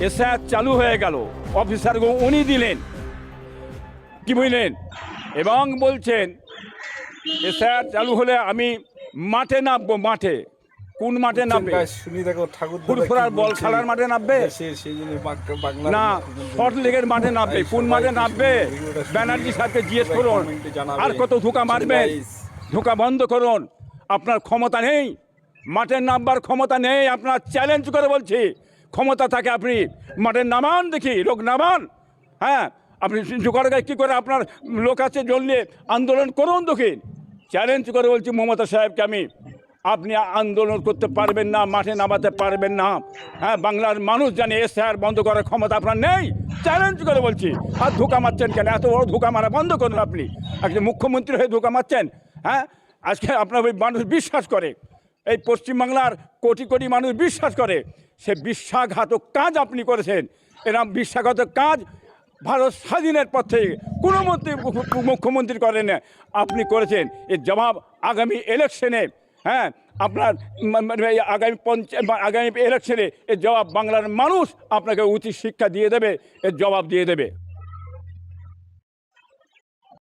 SIR চালু হয়ে গেল, অফিসারকে উনি দিলেন, কি বুঝলেন, এবং বলছেন এসআইআর চালু হলে আমি মাঠে নামবো। মাঠে কোন মাঠে নামবে? শুনি দেখো ঠাকুর ফুরফুরার বল খেলার মাঠে নামবে না শর্ট লেগের মাঠে নামবে? কোন মাঠে নামবে? ব্যানার্জি সাহেবকে জিজ্ঞেস করুন। আর কত ধোঁকা মারবেন? ধোঁকা বন্ধ করুন। আপনার ক্ষমতা নেই, মাঠে নামবার ক্ষমতা নেই। আপনার চ্যালেঞ্জ করে বলছি, ক্ষমতা থাকে আপনি মাঠে নামান, দেখি লোক নামান। হ্যাঁ, আপনি জোগাড় কী করে আপনার লোক আছে জ্বললে আন্দোলন করুন দেখি। চ্যালেঞ্জ করে বলছি মমতা সাহেবকে আমি, আপনি আন্দোলন করতে পারবেন না, মাঠে নামাতে পারবেন না। হ্যাঁ, বাংলার মানুষ জানে এসআইআর বন্ধ করার ক্ষমতা আপনার নেই। চ্যালেঞ্জ করে বলছি। আর ধোঁকা মারছেন কেন? এত বড় ধোঁকা মারা বন্ধ করুন। আপনি একজন মুখ্যমন্ত্রী হয়ে ধোঁকা মারছেন। হ্যাঁ, আজকে আপনার ওই মানুষ বিশ্বাস করে, এই পশ্চিমবাংলার কোটি কোটি মানুষ বিশ্বাস করে, সে বিশ্বাসঘাতক কাজ আপনি করেছেন। এরকম বিশ্বাসঘাতক কাজ ভারত স্বাধীনের পর থেকে কোনো মুখ্যমন্ত্রী করেন না, আপনি করেছেন। এর জবাব আগামী ইলেকশনে, হ্যাঁ, আপনার আগামী ইলেকশনে এর জবাব বাংলার মানুষ আপনাকে উচিত শিক্ষা দিয়ে দেবে, এর জবাব দিয়ে দেবে।